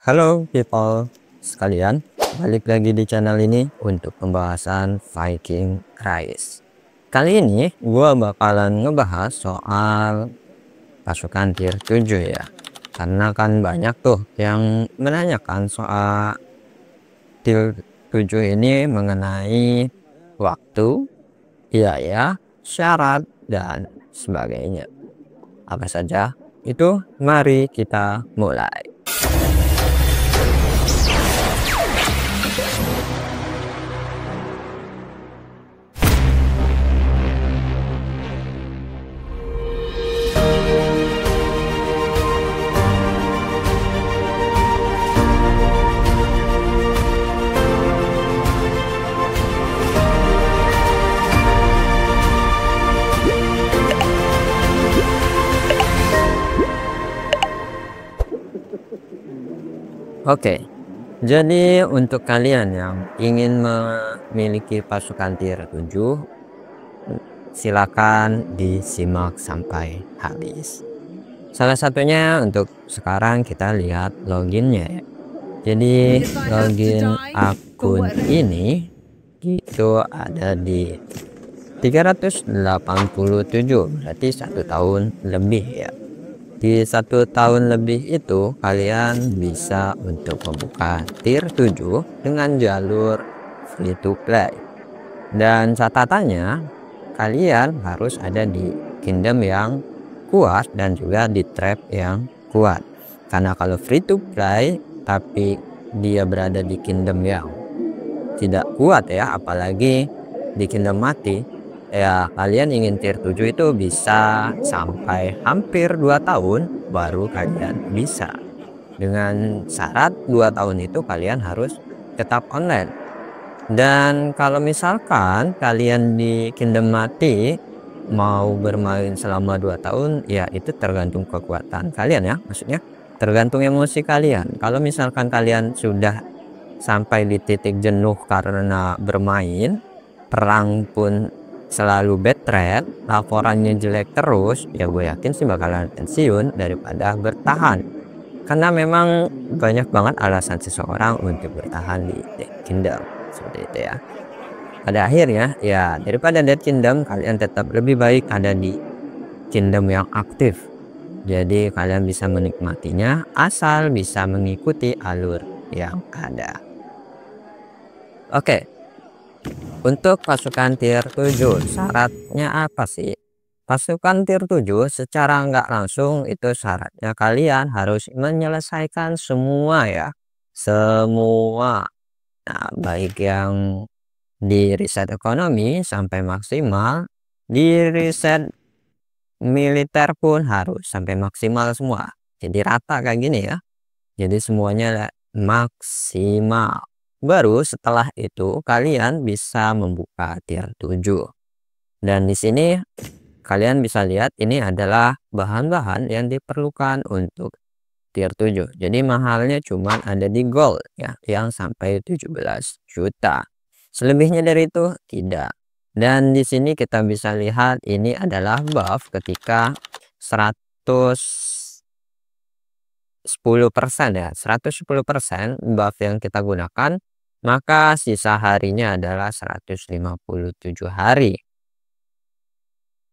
Halo people sekalian, balik lagi di channel ini untuk pembahasan Viking Rise. Kali ini gua bakalan ngebahas soal pasukan tier 7 ya. Karena kan banyak tuh yang menanyakan soal tier 7 ini mengenai waktu, biaya, syarat, dan sebagainya. Apa saja itu? Mari kita mulai. Oke, jadi untuk kalian yang ingin memiliki pasukan tier 7, silakan disimak sampai habis. Salah satunya untuk sekarang kita lihat loginnya ya. Jadi login akun ini itu ada di 387, berarti 1 tahun lebih ya. Di 1 tahun lebih itu kalian bisa untuk membuka tier 7 dengan jalur free to play, dan catatannya kalian harus ada di kingdom yang kuat dan juga di trap yang kuat. Karena kalau free to play tapi dia berada di kingdom yang tidak kuat ya, apalagi di kingdom mati ya, kalian ingin tier 7 itu bisa sampai hampir 2 tahun baru kalian bisa. Dengan syarat 2 tahun itu kalian harus tetap online. Dan kalau misalkan kalian di kingdom mati mau bermain selama 2 tahun ya, itu tergantung kekuatan kalian ya, maksudnya tergantung emosi kalian. Kalau misalkan kalian sudah sampai di titik jenuh karena bermain, perang pun selalu bad trade, laporannya jelek terus, ya gue yakin sih bakalan pensiun daripada bertahan. Karena memang banyak banget alasan seseorang untuk bertahan di Dead Kingdom seperti itu ya. Pada akhirnya ya, daripada Dead Kingdom, kalian tetap lebih baik ada di kingdom yang aktif. Jadi kalian bisa menikmatinya asal bisa mengikuti alur yang ada. Oke, untuk pasukan tier 7 syaratnya apa sih? Pasukan tier 7 secara nggak langsung itu syaratnya kalian harus menyelesaikan semua ya, semua. Nah, baik yang di riset ekonomi sampai maksimal, di riset militer pun harus sampai maksimal semua. Jadi rata kayak gini ya. Jadi semuanya maksimal. Baru setelah itu kalian bisa membuka tier 7. Dan di sini kalian bisa lihat ini adalah bahan-bahan yang diperlukan untuk tier 7. Jadi mahalnya cuman ada di gold ya, yang sampai 17 juta. Selebihnya dari itu tidak. Dan di sini kita bisa lihat ini adalah buff ketika 10% ya, 110% buff yang kita gunakan, maka sisa harinya adalah 157 hari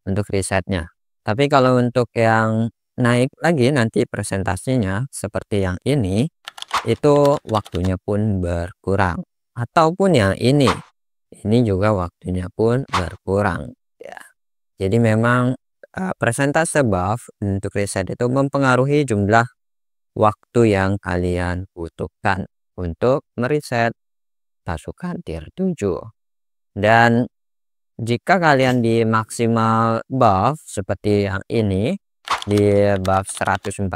untuk risetnya. Tapi kalau untuk yang naik lagi nanti presentasinya seperti yang ini, itu waktunya pun berkurang. Ataupun yang ini juga waktunya pun berkurang ya. Jadi memang persentase buff untuk riset itu mempengaruhi jumlah waktu yang kalian butuhkan untuk meriset pasukan tier 7. Dan jika kalian di maksimal buff seperti yang ini, di buff 145%,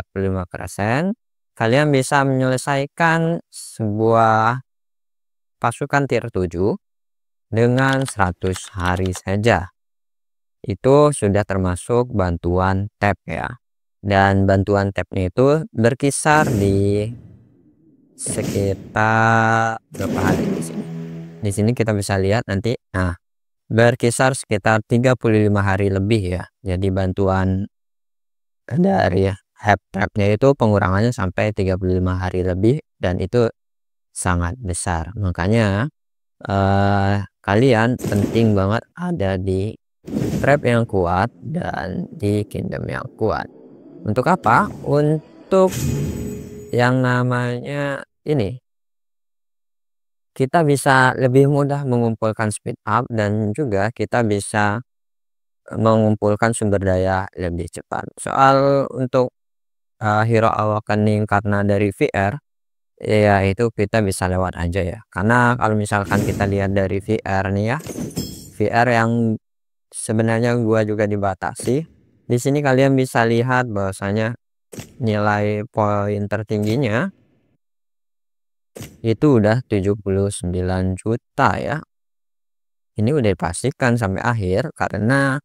kalian bisa menyelesaikan sebuah pasukan tier 7 dengan 100 hari saja. Itu sudah termasuk bantuan tab ya. Dan bantuan tabnya itu berkisar di sekitar berapa hari di sini. Di sini kita bisa lihat nanti, nah berkisar sekitar 35 hari lebih ya. Jadi bantuan dari tab tabnya itu pengurangannya sampai 35 hari lebih dan itu sangat besar. Makanya kalian penting banget ada di trap yang kuat dan di kingdom yang kuat. Untuk apa? Untuk yang namanya ini, kita bisa lebih mudah mengumpulkan speed up dan juga kita bisa mengumpulkan sumber daya lebih cepat. Soal untuk Hero Awakening karena dari VR, ya itu kita bisa lewat aja ya. Karena kalau misalkan kita lihat dari VR nih ya, VR yang sebenarnya gua juga dibatasi. Di sini kalian bisa lihat bahwasanya nilai poin tertingginya itu udah 79 juta ya. Ini udah dipastikan sampai akhir karena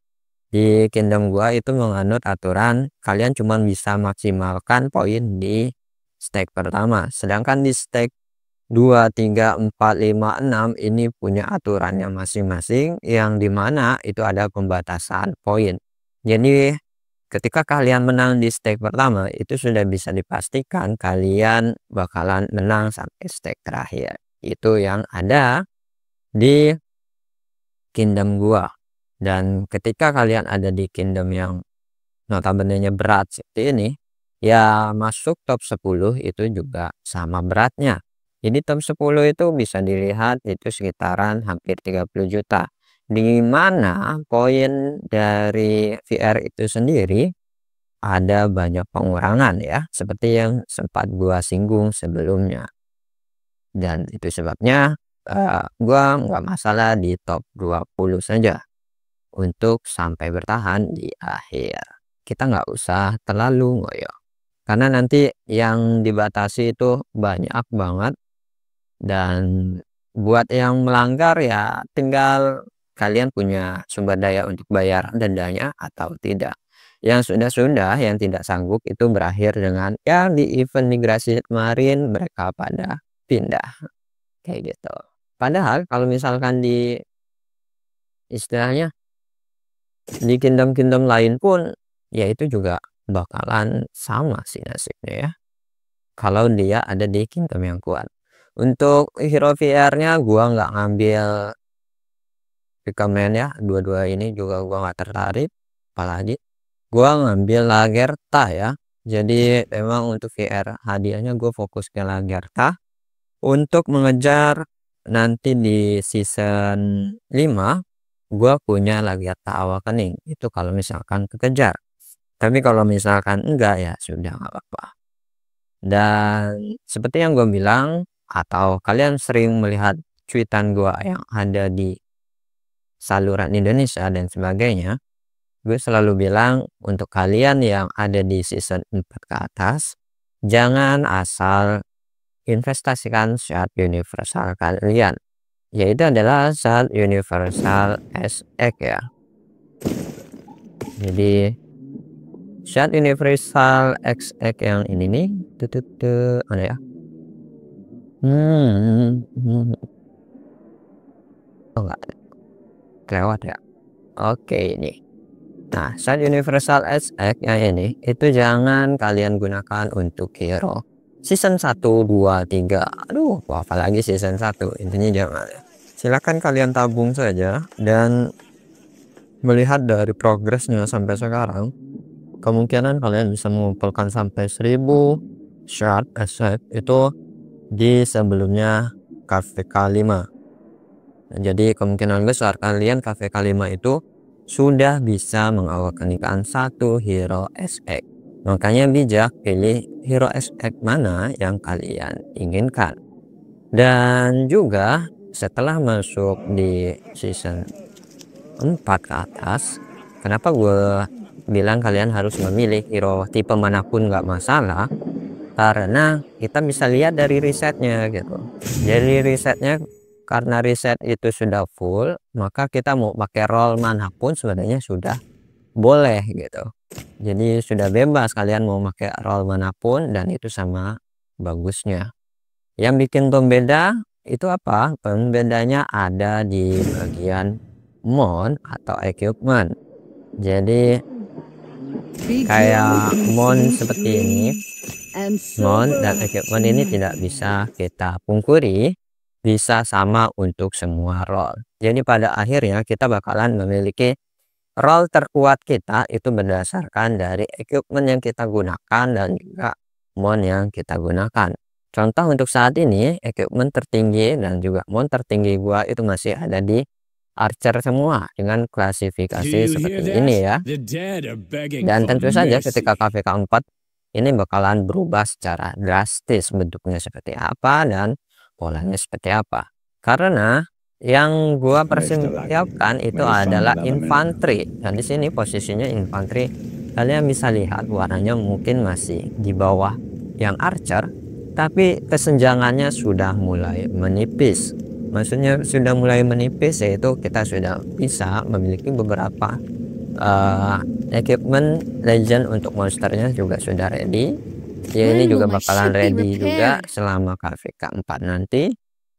di kingdom gua itu menganut aturan kalian cuma bisa maksimalkan poin di stake pertama, sedangkan di stake 2, 3, 4, 5, 6 ini punya aturannya masing-masing yang dimana itu ada pembatasan poin. Jadi ketika kalian menang di stake pertama itu sudah bisa dipastikan kalian bakalan menang sampai stake terakhir. Itu yang ada di kingdom gua. Dan ketika kalian ada di kingdom yang notabene berat seperti ini, ya masuk top 10 itu juga sama beratnya. Jadi top 10 itu bisa dilihat itu sekitaran hampir 30 juta. Di mana poin dari VR itu sendiri ada banyak pengurangan ya, seperti yang sempat gua singgung sebelumnya. Dan itu sebabnya gua nggak masalah di top 20 saja untuk sampai bertahan di akhir. Kita nggak usah terlalu ngoyo karena nanti yang dibatasi itu banyak banget, dan buat yang melanggar ya tinggal kalian punya sumber daya untuk bayar dendanya atau tidak. Yang sudah yang tidak sanggup itu berakhir dengan ya di event migrasi kemarin mereka pada pindah kayak gitu. Padahal kalau misalkan di istilahnya di kingdom-kingdom lain pun ya itu juga bakalan sama sih nasibnya ya, kalau dia ada di kingdom yang kuat. Untuk hero VR-nya gua nggak ngambil recommend ya, dua-dua ini juga gua nggak tertarik, apalagi gua ngambil Lagertha ya. Jadi memang untuk VR hadiahnya gue fokus ke Lagertha untuk mengejar nanti di season 5 gua punya Lagertha Awakening itu kalau misalkan kekejar. Tapi kalau misalkan enggak ya sudah nggak apa-apa. Dan seperti yang gue bilang atau kalian sering melihat cuitan gua yang ada di saluran Indonesia dan sebagainya, gue selalu bilang untuk kalian yang ada di season 4 ke atas, jangan asal investasikan shard universal kalian, yaitu adalah shard universal SX ya. Jadi shard universal XX yang ini nih mana ya, oh enggak kelewat ya. Oke ini, nah shard universal SX yang ini itu jangan kalian gunakan untuk hero season 1, 2, 3. Aduh apalagi season 1, intinya jangan ya. Silakan kalian tabung saja dan melihat dari progresnya sampai sekarang, kemungkinan kalian bisa mengumpulkan sampai 1000 shard asset itu di sebelumnya KVK 5. Jadi kemungkinan besar kalian KVK 5 itu sudah bisa mengawakanikan satu hero SX. Makanya bijak pilih hero SX mana yang kalian inginkan. Dan juga setelah masuk di season 4 ke atas, kenapa gue bilang kalian harus memilih hero tipe manapun nggak masalah, karena kita bisa lihat dari risetnya gitu. Jadi risetnya, karena riset itu sudah full, maka kita mau pakai role manapun sebenarnya sudah boleh gitu. Jadi sudah bebas kalian mau pakai role manapun dan itu sama bagusnya. Yang bikin pembeda itu apa? Pembedanya ada di bagian mount atau equipment. Jadi kayak mount seperti ini Mount dan equipment ini tidak bisa kita pungkuri bisa sama untuk semua role. Jadi pada akhirnya kita bakalan memiliki role terkuat kita itu berdasarkan dari equipment yang kita gunakan dan juga mount yang kita gunakan. Contoh untuk saat ini equipment tertinggi dan juga mount tertinggi gua itu masih ada di archer semua dengan klasifikasi seperti ini ya. Dan tentu saja ketika KVK 4 ini bakalan berubah secara drastis bentuknya seperti apa dan polanya seperti apa. Karena yang gua persiapkan itu adalah infanteri. Dan di sini posisinya infanteri. Kalian bisa lihat warnanya mungkin masih di bawah yang archer, tapi kesenjangannya sudah mulai menipis. Maksudnya sudah mulai menipis, yaitu kita sudah bisa memiliki beberapa equipment legend untuk monsternya juga sudah ready. Ya, ini juga bakalan ready juga selama KVK 4 nanti.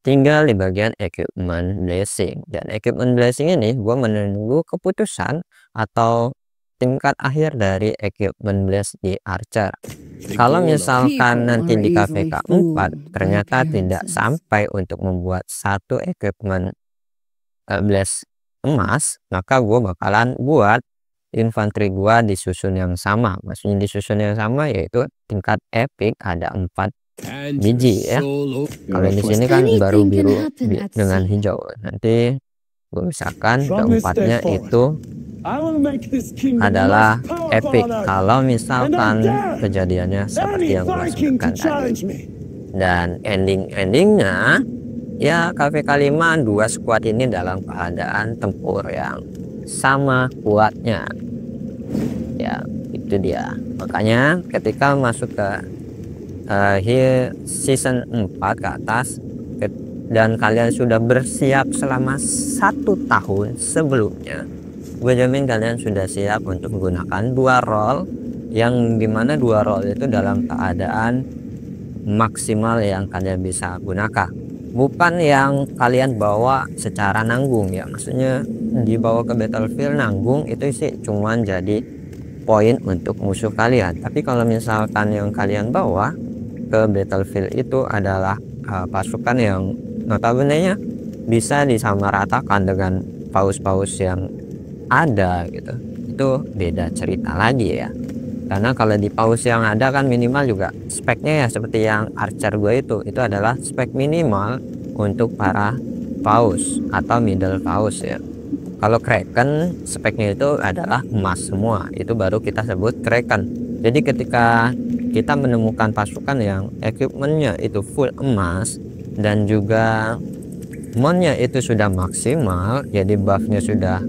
Tinggal di bagian equipment blessing, dan equipment blessing ini gue menunggu keputusan atau tingkat akhir dari equipment bless di archer. Kalau misalkan nanti di KVK 4 ternyata tidak sampai untuk membuat satu equipment bless emas, maka gue bakalan buat infanteri gua disusun yang sama. Maksudnya disusun yang sama yaitu tingkat epic ada 4 biji ya. Kalau di sini kan baru biru dengan hijau. Nanti gue misalkan keempatnya itu adalah epic. Kalau misalkan kejadiannya seperti yang gue sebutkan tadi. Dan endingnya ya KVK 5 dua squad ini dalam keadaan tempur yang sama kuatnya. Ya itu dia. Makanya ketika masuk ke season 4 ke atas dan kalian sudah bersiap selama 1 tahun sebelumnya, gue jamin kalian sudah siap untuk menggunakan dua role, yang dimana dua role itu dalam keadaan maksimal yang kalian bisa gunakan, bukan yang kalian bawa secara nanggung ya. Maksudnya dibawa ke battlefield nanggung itu sih cuman jadi poin untuk musuh kalian, tapi kalau misalkan yang kalian bawa ke battlefield itu adalah pasukan yang notabene-nya bisa disamaratakan dengan paus-paus yang ada gitu, itu beda cerita lagi ya. Karena kalau di paus yang ada kan minimal juga speknya ya seperti yang archer gue itu adalah spek minimal untuk para paus atau middle paus ya. Kalau kraken speknya itu adalah emas semua, itu baru kita sebut kraken. Jadi ketika kita menemukan pasukan yang equipmentnya itu full emas dan juga monnya itu sudah maksimal, jadi buffnya sudah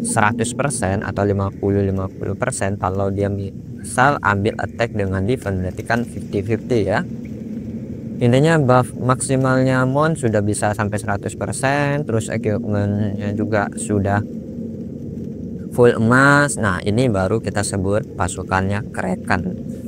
100% atau 50-50%. Kalau dia misal ambil attack dengan defense berarti kan 50-50 ya. Intinya buff maksimalnya mon sudah bisa sampai 100%, terus equipmentnya juga sudah full emas. Nah ini baru kita sebut pasukannya kraken.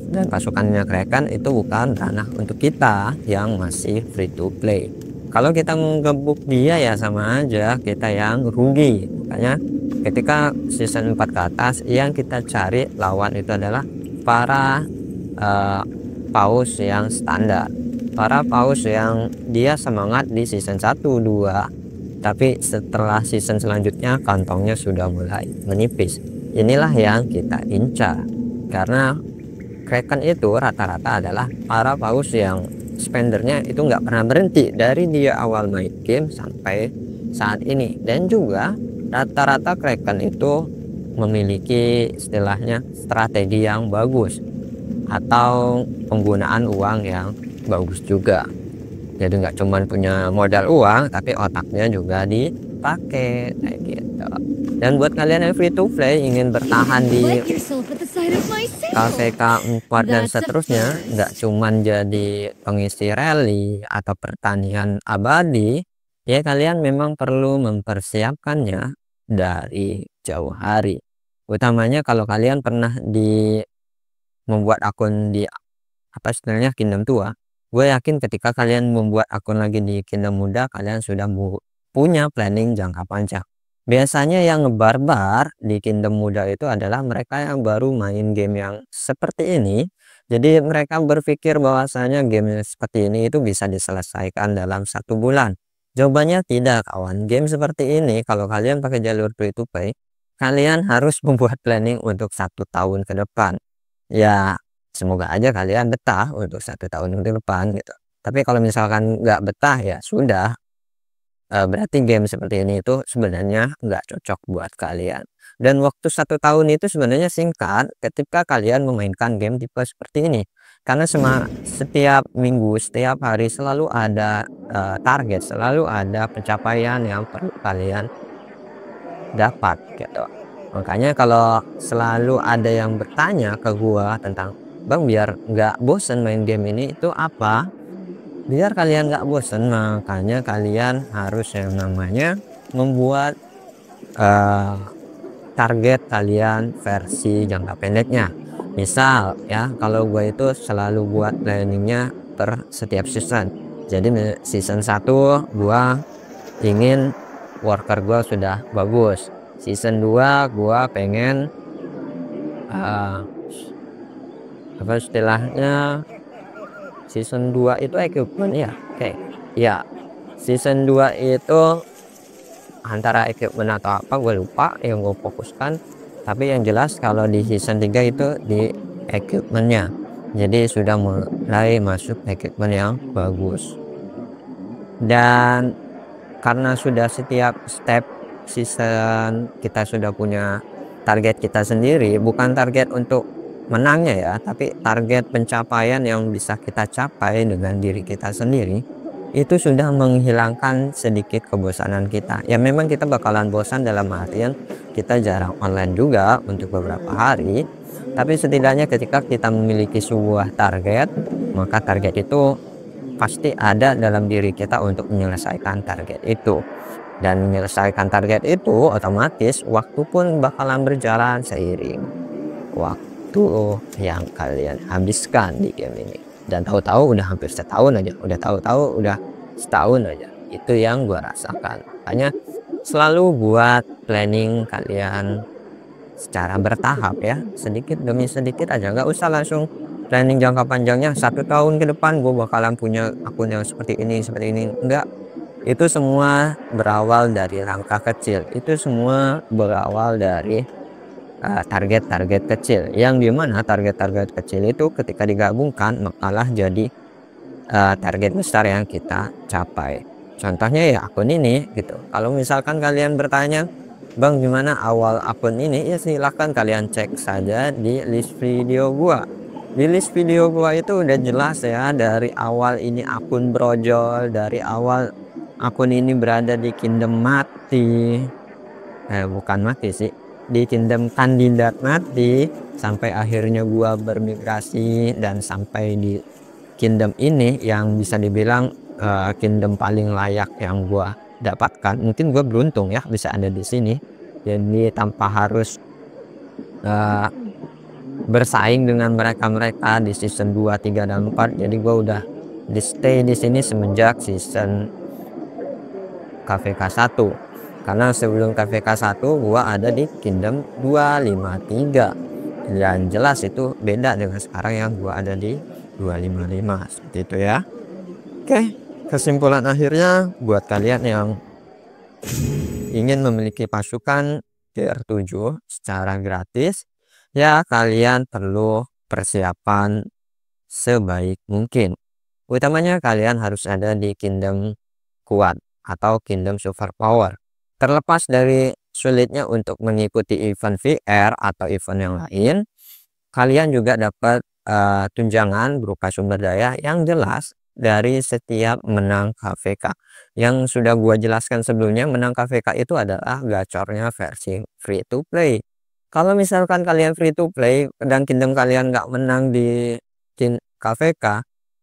Dan pasukannya kraken itu bukan ranah untuk kita yang masih free to play. Kalau kita ngegebuk dia ya sama aja kita yang rugi. Makanya ketika season 4 ke atas yang kita cari lawan itu adalah para paus yang standar, para paus yang dia semangat di season 1, 2, tapi setelah season selanjutnya kantongnya sudah mulai menipis. Inilah yang kita incar, karena kraken itu rata-rata adalah para paus yang spendernya itu nggak pernah berhenti dari dia awal main game sampai saat ini. Dan juga rata-rata kraken itu memiliki istilahnya strategi yang bagus atau penggunaan uang yang bagus juga. Jadi nggak cuma punya modal uang tapi otaknya juga dipakai kayak gitu. Dan buat kalian yang free to play ingin bertahan di KVK 4 dan seterusnya, nggak cuman jadi pengisi rally atau pertanian abadi ya, kalian memang perlu mempersiapkannya dari jauh hari. Utamanya kalau kalian pernah membuat akun di apa istilahnya Kingdom tua, gue yakin ketika kalian membuat akun lagi di Kingdom muda, kalian sudah punya planning jangka panjang. Biasanya yang ngebarbar di Kingdom muda itu adalah mereka yang baru main game yang seperti ini Jadi mereka berpikir bahwasanya game seperti ini itu bisa diselesaikan dalam 1 bulan. Jawabannya tidak, kawan. Game seperti ini kalau kalian pakai jalur free to play, kalian harus membuat planning untuk 1 tahun ke depan. Ya, semoga aja kalian betah untuk 1 tahun ke depan gitu. Tapi kalau misalkan nggak betah ya sudah, berarti game seperti ini itu sebenarnya nggak cocok buat kalian. Dan waktu 1 tahun itu sebenarnya singkat ketika kalian memainkan game tipe seperti ini. Karena setiap minggu, setiap hari selalu ada target, selalu ada pencapaian yang perlu kalian dapat gitu. Makanya kalau selalu ada yang bertanya ke gua tentang, "Bang, biar nggak bosen main game ini itu apa?" Biar kalian nggak bosen, makanya kalian harus yang namanya membuat eh, target kalian versi jangka pendeknya. Misal ya, kalau gue itu selalu buat planningnya per setiap season. Jadi season 1 gue ingin worker gue sudah bagus. Season 2 gue pengen eh, apa istilahnya, season 2 itu equipment ya. Oke. Ya, season 2 itu antara equipment atau apa gue lupa yang gue fokuskan, tapi yang jelas kalau di season 3 itu di equipmentnya. Jadi sudah mulai masuk equipment yang bagus, dan karena sudah setiap step season kita sudah punya target kita sendiri, bukan target untuk menangnya ya, tapi target pencapaian yang bisa kita capai dengan diri kita sendiri. Itu sudah menghilangkan sedikit kebosanan kita. Ya memang kita bakalan bosan dalam artian kita jarang online juga untuk beberapa hari, tapi setidaknya ketika kita memiliki sebuah target, maka target itu pasti ada dalam diri kita untuk menyelesaikan target itu. Dan menyelesaikan target itu otomatis waktu pun bakalan berjalan seiring waktu yang kalian habiskan di game ini. Dan tahu-tahu udah hampir setahun aja, udah tahu-tahu udah setahun aja. Itu yang gua rasakan. Makanya selalu buat planning kalian secara bertahap ya, sedikit demi sedikit aja, nggak usah langsung planning jangka panjangnya 1 tahun ke depan gue bakalan punya akun yang seperti ini enggak. Itu semua berawal dari langkah kecil, itu semua berawal dari target-target kecil, yang dimana target-target kecil itu ketika digabungkan makalah jadi target besar yang kita capai. Contohnya ya akun ini gitu. Kalau misalkan kalian bertanya, "Bang, gimana awal akun ini?" Ya silahkan kalian cek saja di list video gua. Di list video gua itu udah jelas ya, dari awal ini akun brojol, dari awal akun ini berada di kingdom mati, bukan mati sih, di kingdom kandidat mati, sampai akhirnya gua bermigrasi dan sampai di kingdom ini yang bisa dibilang kingdom paling layak yang gua dapatkan. Mungkin gua beruntung ya bisa ada di sini, jadi tanpa harus uh, bersaing dengan mereka-mereka di season 2, 3, dan 4. Jadi gua udah di stay di sini semenjak season KVK 1, karena sebelum KVK 1 gua ada di kingdom 253, dan jelas itu beda dengan sekarang yang gua ada di 255 seperti itu ya. Oke, kesimpulan akhirnya buat kalian yang ingin memiliki pasukan tier 7 secara gratis, ya kalian perlu persiapan sebaik mungkin. Utamanya kalian harus ada di kingdom kuat atau kingdom super power. Terlepas dari sulitnya untuk mengikuti event VR atau event yang lain, kalian juga dapat tunjangan berupa sumber daya yang jelas dari setiap menang KVK. Yang sudah gua jelaskan sebelumnya, menang KVK itu adalah gacornya versi free to play. Kalau misalkan kalian free to play dan kingdom kalian nggak menang di KVK,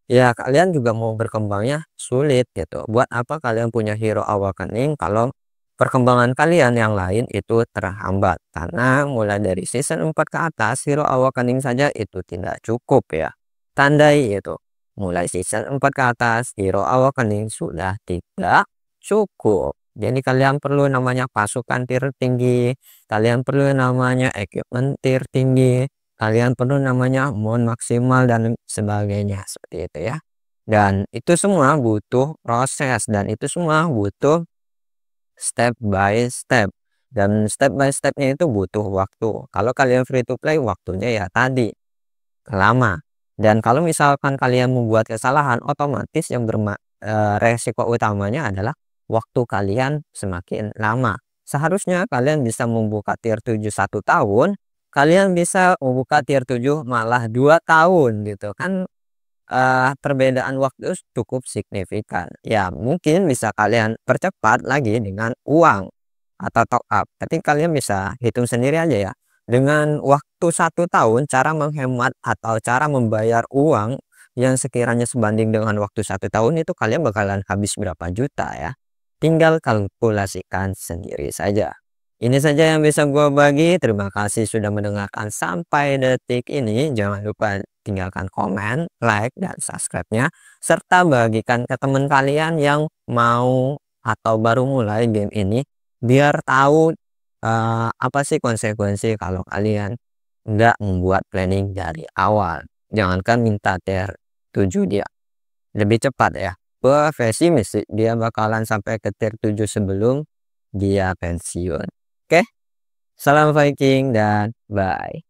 ya kalian juga mau berkembangnya sulit gitu. Buat apa kalian punya hero awakening kalau perkembangan kalian yang lain itu terhambat? Karena mulai dari season 4 ke atas hero awakening saja itu tidak cukup ya. Tandai itu. Mulai season 4 ke atas hero awakening sudah tidak cukup. Jadi kalian perlu namanya pasukan tier tinggi, kalian perlu namanya equipment tier tinggi, kalian perlu namanya mon maksimal dan sebagainya seperti itu ya. Dan itu semua butuh proses dan itu semua butuh step by step. Dan step by stepnya itu butuh waktu. Kalau kalian free to play, waktunya ya tadi lama. Dan kalau misalkan kalian membuat kesalahan, otomatis yang resiko utamanya adalah waktu kalian semakin lama. Seharusnya kalian bisa membuka tier 7 1 tahun, kalian bisa membuka tier 7 malah 2 tahun gitu kan. Perbedaan waktu cukup signifikan. Ya, mungkin bisa kalian percepat lagi dengan uang atau top up. Tapi kalian bisa hitung sendiri aja ya. Dengan waktu 1 tahun, cara menghemat atau cara membayar uang yang sekiranya sebanding dengan waktu 1 tahun itu kalian bakalan habis berapa juta ya. Tinggal kalkulasikan sendiri saja. Ini saja yang bisa gue bagi. Terima kasih sudah mendengarkan sampai detik ini. Jangan lupa tinggalkan komen, like, dan subscribe-nya. Serta bagikan ke teman kalian yang mau atau baru mulai game ini. Biar tahu apa sih konsekuensi kalau kalian nggak membuat planning dari awal. Jangankan minta tier 7 dia. Lebih cepat ya. Gue pesimis sih dia bakalan sampai ke tier 7 sebelum dia pensiun. Oke, salam Viking dan bye.